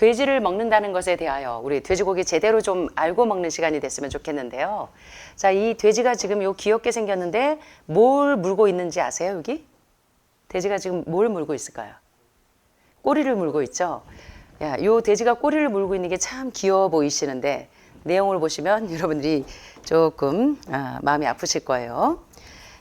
돼지를 먹는다는 것에 대하여 우리 돼지고기 제대로 좀 알고 먹는 시간이 됐으면 좋겠는데요. 자, 이 돼지가 지금 요 귀엽게 생겼는데 뭘 물고 있는지 아세요, 여기? 돼지가 지금 뭘 물고 있을까요? 꼬리를 물고 있죠. 야, 요 돼지가 꼬리를 물고 있는 게 참 귀여워 보이시는데 내용을 보시면 여러분들이 조금 마음이 아프실 거예요.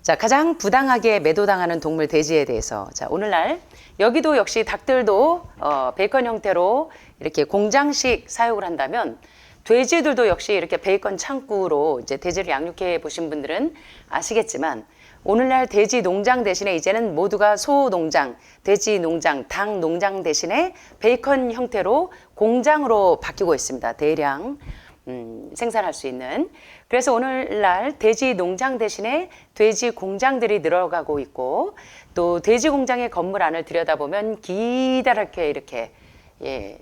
자, 가장 부당하게 매도당하는 동물 돼지에 대해서, 자, 오늘날 여기도 역시 닭들도 베이컨 형태로 이렇게 공장식 사육을 한다면 돼지들도 역시 이렇게 베이컨 창구로 이제 돼지를 양육해 보신 분들은 아시겠지만 오늘날 돼지 농장 대신에 이제는 모두가 소 농장, 돼지 농장, 닭 농장 대신에 베이컨 형태로 공장으로 바뀌고 있습니다. 대량 생산할 수 있는. 그래서 오늘날 돼지 농장 대신에 돼지 공장들이 늘어가고 있고, 또 돼지 공장의 건물 안을 들여다보면 기다랗게 이렇게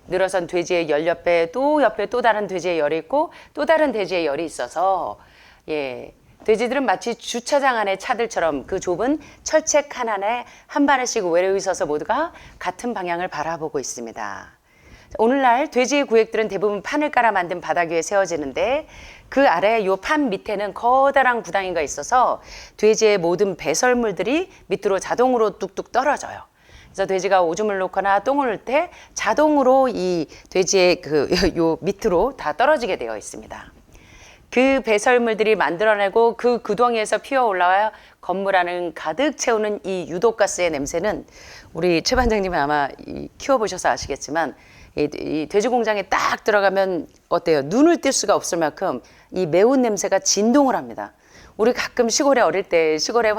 늘어선 돼지의 열 옆에 또 다른 돼지의 열이 있고 또 다른 돼지의 열이 있어서 돼지들은 마치 주차장 안의 차들처럼 그 좁은 철책 하나에 한 발씩 외로이 서서 모두가 같은 방향을 바라보고 있습니다. 오늘날 돼지의 구획들은 대부분 판을 깔아 만든 바닥 위에 세워지는데 그 아래 요 판 밑에는 커다란 구덩이가 있어서 돼지의 모든 배설물들이 밑으로 자동으로 뚝뚝 떨어져요. 그래서 돼지가 오줌을 놓거나 똥을 넣을 때 자동으로 이 돼지의 요 밑으로 다 떨어지게 되어 있습니다. 그 배설물들이 만들어내고 그 구덩이에서 피어 올라와 건물 안을 가득 채우는 이 유독가스의 냄새는 우리 최 반장님은 아마 키워보셔서 아시겠지만 이 돼지 공장에 딱 들어가면 어때요? 눈을 뗄 수가 없을 만큼 이 매운 냄새가 진동을 합니다. 우리 가끔 시골에 어릴 때 시골에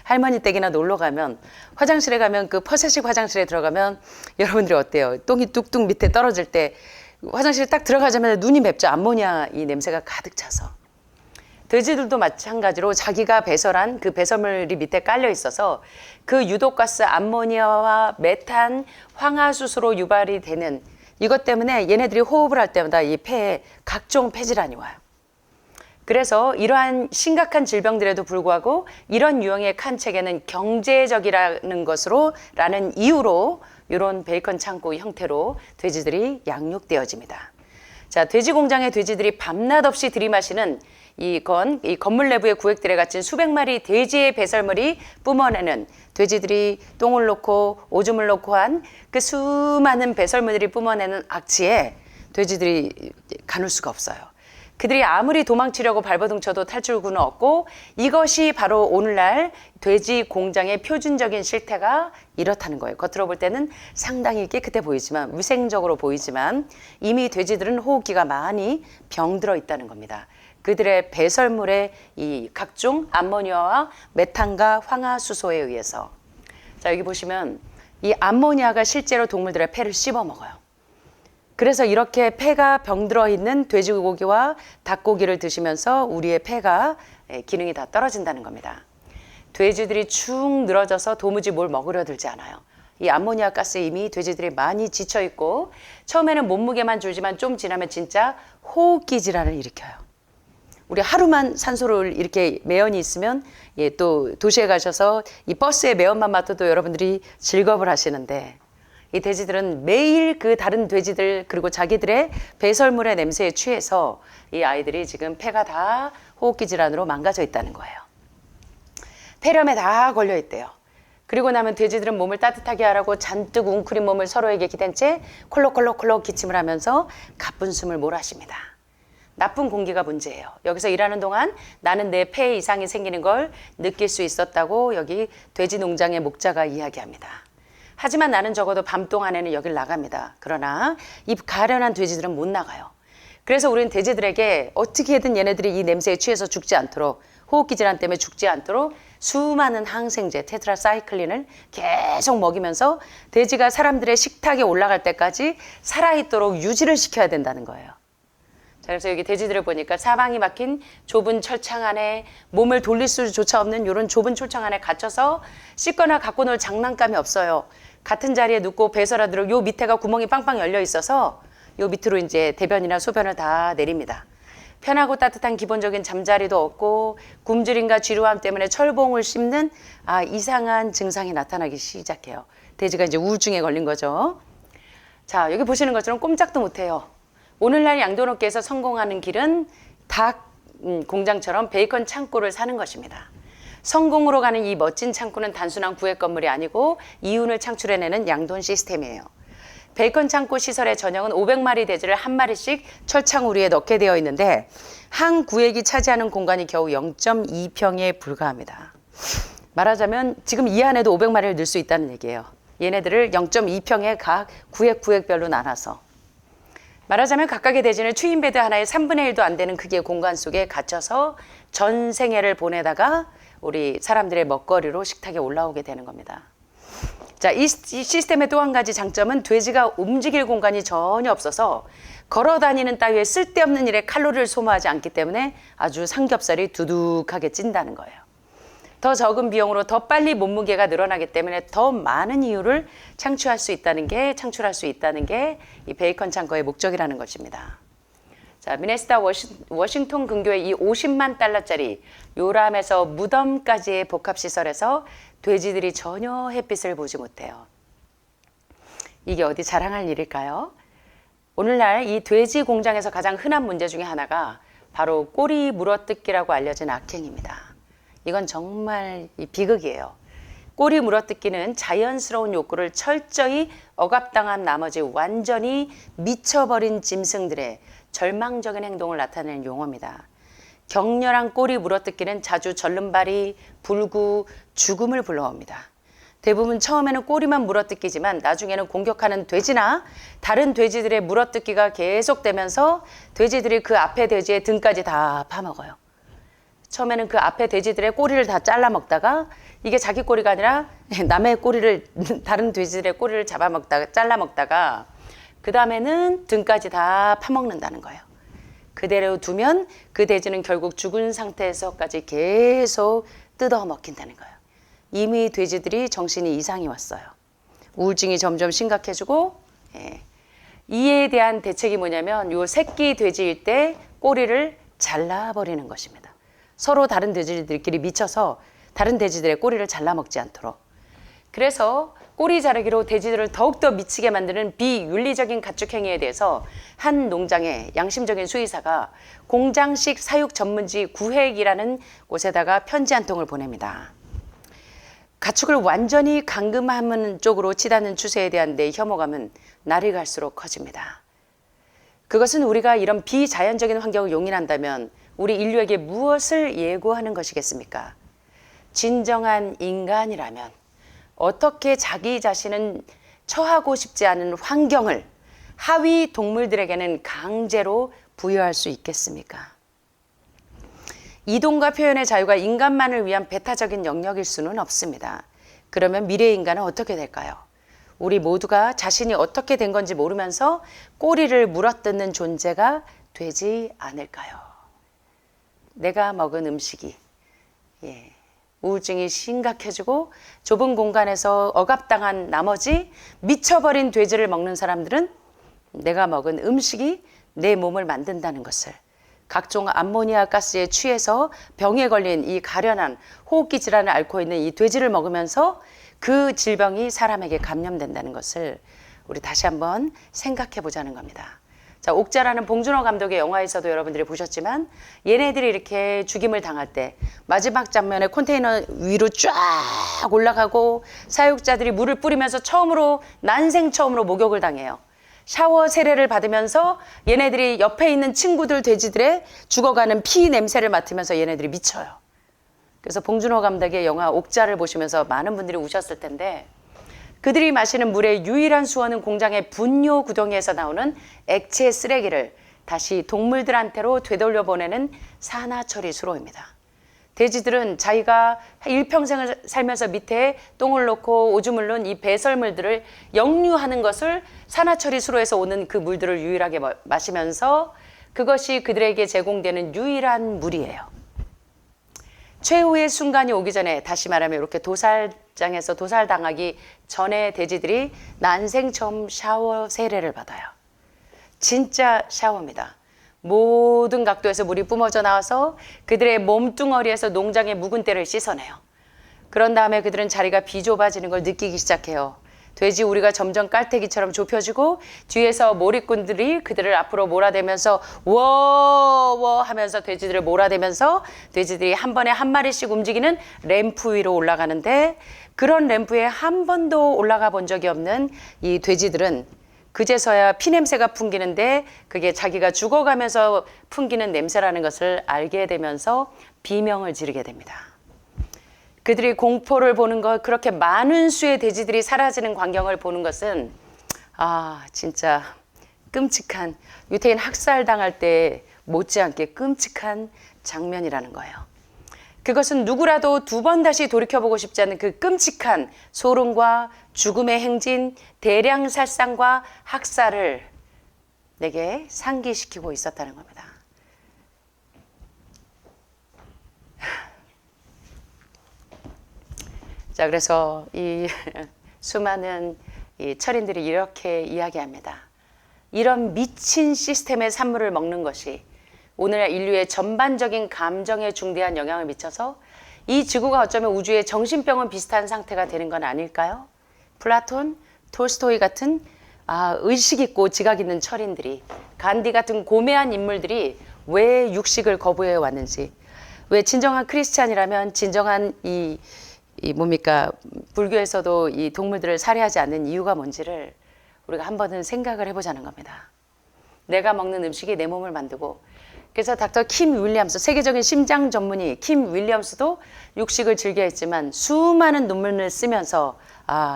할머니 댁이나 놀러 가면 화장실에 가면 그 퍼세식 화장실에 들어가면 여러분들이 어때요? 똥이 뚝뚝 밑에 떨어질 때 화장실에 딱 들어가자마자 눈이 맵죠. 암모니아 이 냄새가 가득 차서. 돼지들도 마찬가지로 자기가 배설한 그 배설물이 밑에 깔려 있어서 그 유독가스 암모니아와 메탄, 황화수소로 유발이 되는 이것 때문에 얘네들이 호흡을 할 때마다 이 폐에 각종 폐질환이 와요. 그래서 이러한 심각한 질병들에도 불구하고 이런 유형의 칸 체계는 경제적이라는 라는 이유로 이런 베이컨 창고 형태로 돼지들이 양육되어집니다. 자, 돼지 공장의 돼지들이 밤낮 없이 들이마시는 이 건물 내부의 구획들에 갇힌 수백 마리 돼지의 배설물이 뿜어내는 돼지들이 똥을 놓고 오줌을 놓고 한 그 수많은 배설물들이 뿜어내는 악취에 돼지들이 가눌 수가 없어요. 그들이 아무리 도망치려고 발버둥쳐도 탈출구는 없고 이것이 바로 오늘날 돼지 공장의 표준적인 실태가 이렇다는 거예요. 겉으로 볼 때는 상당히 깨끗해 보이지만 위생적으로 보이지만 이미 돼지들은 호흡기가 많이 병들어 있다는 겁니다. 그들의 배설물의 이 각종 암모니아와 메탄과 황화수소에 의해서. 자, 여기 보시면 이 암모니아가 실제로 동물들의 폐를 씹어 먹어요. 그래서 이렇게 폐가 병들어 있는 돼지고기와 닭고기를 드시면서 우리의 폐가 기능이 다 떨어진다는 겁니다. 돼지들이 축 늘어져서 도무지 뭘 먹으려 들지 않아요. 이 암모니아 가스에 이미 돼지들이 많이 지쳐 있고 처음에는 몸무게만 줄지만 좀 지나면 진짜 호흡기 질환을 일으켜요. 우리 하루만 산소를 이렇게 매연이 있으면 또 도시에 가셔서 이 버스의 매연만 맡아도 여러분들이 즐겁을 하시는데 이 돼지들은 매일 그 다른 돼지들 그리고 자기들의 배설물의 냄새에 취해서 이 아이들이 지금 폐가 다 호흡기 질환으로 망가져 있다는 거예요. 폐렴에 다 걸려 있대요. 그리고 나면 돼지들은 몸을 따뜻하게 하라고 잔뜩 웅크린 몸을 서로에게 기댄 채 콜록콜록콜록 기침을 하면서 가쁜 숨을 몰아쉽니다. 나쁜 공기가 문제예요. 여기서 일하는 동안 나는 내 폐에 이상이 생기는 걸 느낄 수 있었다고 여기 돼지 농장의 목자가 이야기합니다. 하지만 나는 적어도 밤 동안에는 여길 나갑니다. 그러나 이 가련한 돼지들은 못 나가요. 그래서 우리는 돼지들에게 어떻게든 얘네들이 이 냄새에 취해서 죽지 않도록 호흡기 질환 때문에 죽지 않도록 수많은 항생제 테트라사이클린을 계속 먹이면서 돼지가 사람들의 식탁에 올라갈 때까지 살아있도록 유지를 시켜야 된다는 거예요. 자, 그래서 여기 돼지들을 보니까 사방이 막힌 좁은 철창 안에 몸을 돌릴 수조차 없는 이런 좁은 철창 안에 갇혀서 씻거나 갖고 놀 장난감이 없어요. 같은 자리에 눕고 배설하도록 요 밑에가 구멍이 빵빵 열려 있어서 요 밑으로 이제 대변이나 소변을 다 내립니다. 편하고 따뜻한 기본적인 잠자리도 없고 굶주림과 지루함 때문에 철봉을 씹는 이상한 증상이 나타나기 시작해요. 돼지가 이제 우울증에 걸린 거죠. 자, 여기 보시는 것처럼 꼼짝도 못해요. 오늘날 양도업계에서 성공하는 길은 닭 공장처럼 베이컨 창고를 사는 것입니다. 성공으로 가는 이 멋진 창고는 단순한 구획 건물이 아니고 이윤을 창출해내는 양돈 시스템이에요. 베이컨 창고 시설의 전형은 500마리 돼지를 한 마리씩 철창 우리에 넣게 되어 있는데 한 구획이 차지하는 공간이 겨우 0.2평에 불과합니다. 말하자면 지금 이 안에도 500마리를 넣을 수 있다는 얘기예요. 얘네들을 0.2평에 각 구획별로 나눠서. 말하자면 각각의 돼지는 트윈베드 하나의 3분의 1도 안 되는 크기의 공간 속에 갇혀서 전 생애를 보내다가 우리 사람들의 먹거리로 식탁에 올라오게 되는 겁니다. 자, 이 시스템의 또 한 가지 장점은 돼지가 움직일 공간이 전혀 없어서 걸어 다니는 따위의 쓸데없는 일에 칼로리를 소모하지 않기 때문에 아주 삼겹살이 두둑하게 찐다는 거예요. 더 적은 비용으로 더 빨리 몸무게가 늘어나기 때문에 더 많은 이유를 창출할 수 있다는 게 이 베이컨 창고의 목적이라는 것입니다. 자, 미네소타 워싱턴 근교의 이 50만 달러짜리 요람에서 무덤까지의 복합시설에서 돼지들이 전혀 햇빛을 보지 못해요. 이게 어디 자랑할 일일까요? 오늘날 이 돼지 공장에서 가장 흔한 문제 중에 하나가 바로 꼬리 물어뜯기라고 알려진 악행입니다. 이건 정말 비극이에요. 꼬리 물어뜯기는 자연스러운 욕구를 철저히 억압당한 나머지 완전히 미쳐버린 짐승들의 절망적인 행동을 나타내는 용어입니다. 격렬한 꼬리 물어뜯기는 자주 절름발이, 불구, 죽음을 불러옵니다. 대부분 처음에는 꼬리만 물어뜯기지만 나중에는 공격하는 돼지나 다른 돼지들의 물어뜯기가 계속되면서 돼지들이 그 앞에 돼지의 등까지 다 파먹어요. 처음에는 그 앞에 돼지들의 꼬리를 다 잘라 먹다가 이게 자기 꼬리가 아니라 남의 꼬리를, 다른 돼지들의 꼬리를 잘라 먹다가 그 다음에는 등까지 다 파먹는다는 거예요. 그대로 두면 그 돼지는 결국 죽은 상태에서까지 계속 뜯어 먹힌다는 거예요. 이미 돼지들이 정신이 이상이 왔어요. 우울증이 점점 심각해지고, 이에 대한 대책이 뭐냐면 요 새끼 돼지일 때 꼬리를 잘라버리는 것입니다. 서로 다른 돼지들끼리 미쳐서 다른 돼지들의 꼬리를 잘라 먹지 않도록. 그래서 꼬리 자르기로 돼지들을 더욱더 미치게 만드는 비윤리적인 가축 행위에 대해서 한 농장의 양심적인 수의사가 공장식 사육 전문지 구획이라는 곳에다가 편지 한 통을 보냅니다. 가축을 완전히 감금하는 쪽으로 치닫는 추세에 대한 내 혐오감은 날이 갈수록 커집니다. 그것은 우리가 이런 비자연적인 환경을 용인한다면 우리 인류에게 무엇을 예고하는 것이겠습니까? 진정한 인간이라면 어떻게 자기 자신은 처하고 싶지 않은 환경을 하위 동물들에게는 강제로 부여할 수 있겠습니까? 이동과 표현의 자유가 인간만을 위한 배타적인 영역일 수는 없습니다. 그러면 미래의 인간은 어떻게 될까요? 우리 모두가 자신이 어떻게 된 건지 모르면서 꼬리를 물어뜯는 존재가 되지 않을까요? 내가 먹은 음식이 우울증이 심각해지고 좁은 공간에서 억압당한 나머지 미쳐버린 돼지를 먹는 사람들은 내가 먹은 음식이 내 몸을 만든다는 것을, 각종 암모니아 가스에 취해서 병에 걸린 이 가련한 호흡기 질환을 앓고 있는 이 돼지를 먹으면서 그 질병이 사람에게 감염된다는 것을 우리 다시 한번 생각해 보자는 겁니다. 자, 옥자라는 봉준호 감독의 영화에서도 여러분들이 보셨지만 얘네들이 이렇게 죽임을 당할 때 마지막 장면에 컨테이너 위로 쫙 올라가고 사육자들이 물을 뿌리면서 난생 처음으로 목욕을 당해요. 샤워 세례를 받으면서 얘네들이 옆에 있는 친구들 돼지들의 죽어가는 피 냄새를 맡으면서 얘네들이 미쳐요. 그래서 봉준호 감독의 영화 옥자를 보시면서 많은 분들이 우셨을 텐데, 그들이 마시는 물의 유일한 수원은 공장의 분뇨 구덩이에서 나오는 액체 쓰레기를 다시 동물들한테로 되돌려 보내는 산화처리 수로입니다. 돼지들은 자기가 일평생을 살면서 밑에 똥을 놓고 오줌을 넣은 이 배설물들을 역류하는 것을 산화처리 수로에서 오는 그 물들을 유일하게 마시면서 그것이 그들에게 제공되는 유일한 물이에요. 최후의 순간이 오기 전에, 다시 말하면 이렇게 도살장에서 도살당하기 전에 돼지들이 난생 처음 샤워 세례를 받아요. 진짜 샤워입니다. 모든 각도에서 물이 뿜어져 나와서 그들의 몸뚱어리에서 농장의 묵은 때를 씻어내요. 그런 다음에 그들은 자리가 비좁아지는 걸 느끼기 시작해요. 돼지 우리가 점점 깔때기처럼 좁혀지고 뒤에서 몰입꾼들이 그들을 앞으로 몰아대면서 워워 하면서 돼지들을 몰아대면서 돼지들이 한 번에 한 마리씩 움직이는 램프 위로 올라가는데, 그런 램프에 한 번도 올라가 본 적이 없는 이 돼지들은 그제서야 피냄새가 풍기는데 그게 자기가 죽어가면서 풍기는 냄새라는 것을 알게 되면서 비명을 지르게 됩니다. 그들이 공포를 보는 것, 그렇게 많은 수의 돼지들이 사라지는 광경을 보는 것은 진짜 끔찍한, 유태인 학살당할 때 못지않게 끔찍한 장면이라는 거예요. 그것은 누구라도 두 번 다시 돌이켜보고 싶지 않은 그 끔찍한 소름과 죽음의 행진, 대량 살상과 학살을 내게 상기시키고 있었다는 겁니다. 자, 그래서 이 수많은 이 철인들이 이렇게 이야기합니다. 이런 미친 시스템의 산물을 먹는 것이 오늘날 인류의 전반적인 감정에 중대한 영향을 미쳐서 이 지구가 어쩌면 우주의 정신병원 비슷한 상태가 되는 건 아닐까요? 플라톤, 톨스토이 같은 의식 있고 지각 있는 철인들이, 간디 같은 고매한 인물들이 왜 육식을 거부해 왔는지, 왜 진정한 크리스찬이라면 진정한 불교에서도 이 동물들을 살해하지 않는 이유가 뭔지를 우리가 한 번은 생각을 해보자는 겁니다. 내가 먹는 음식이 내 몸을 만들고, 그래서 닥터 킴 윌리엄스, 세계적인 심장 전문의 킴 윌리엄스도 육식을 즐겨했지만 수많은 논문을 쓰면서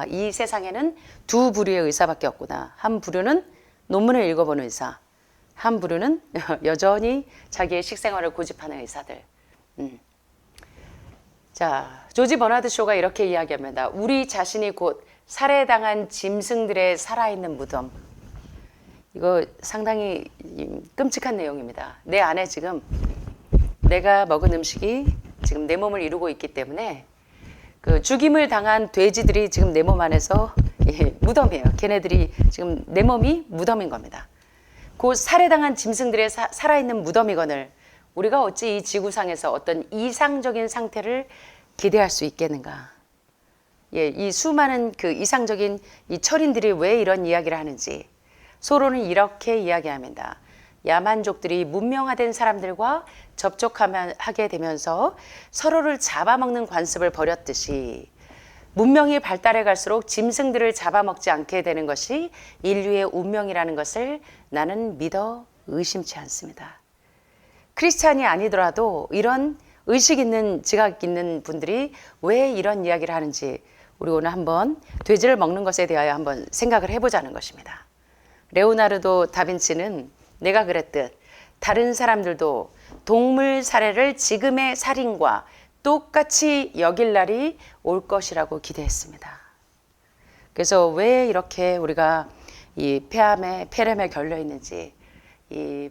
이 세상에는 두 부류의 의사밖에 없구나. 한 부류는 논문을 읽어보는 의사, 한 부류는 여전히 자기의 식생활을 고집하는 의사들. 자, 조지 버나드 쇼가 이렇게 이야기합니다. 우리 자신이 곧 살해당한 짐승들의 살아있는 무덤. 이거 상당히 끔찍한 내용입니다. 내 안에 지금 내가 먹은 음식이 지금 내 몸을 이루고 있기 때문에 그 죽임을 당한 돼지들이 지금 내 몸 안에서 무덤이에요. 걔네들이 지금 내 몸이 무덤인 겁니다. 그 살해당한 짐승들의 살아있는 무덤이거늘 우리가 어찌 이 지구상에서 어떤 이상적인 상태를 기대할 수 있겠는가? 이 수많은 그 이상적인 이 철인들이 왜 이런 이야기를 하는지 서로는 이렇게 이야기합니다. 야만족들이 문명화된 사람들과 접촉하게 되면서 서로를 잡아먹는 관습을 벌였듯이 문명이 발달해 갈수록 짐승들을 잡아먹지 않게 되는 것이 인류의 운명이라는 것을 나는 믿어 의심치 않습니다. 크리스찬이 아니더라도 이런 의식 있는 지각 있는 분들이 왜 이런 이야기를 하는지 우리 오늘 한번 돼지를 먹는 것에 대하여 한번 생각을 해보자는 것입니다. 레오나르도 다빈치는 내가 그랬듯 다른 사람들도 동물 살해를 지금의 살인과 똑같이 여길 날이 올 것이라고 기대했습니다. 그래서 왜 이렇게 우리가 이 폐렴에 걸려 있는지, 이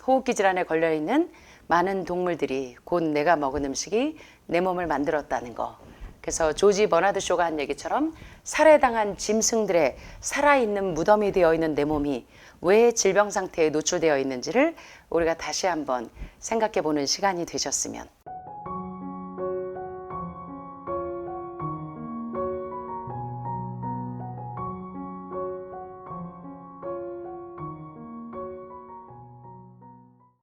호흡기 질환에 걸려 있는 많은 동물들이 곧 내가 먹은 음식이 내 몸을 만들었다는 거. 그래서 조지 버나드 쇼가 한 얘기처럼 살해당한 짐승들의 살아있는 무덤이 되어 있는 내 몸이 왜 질병 상태에 노출되어 있는지를 우리가 다시 한번 생각해 보는 시간이 되셨으면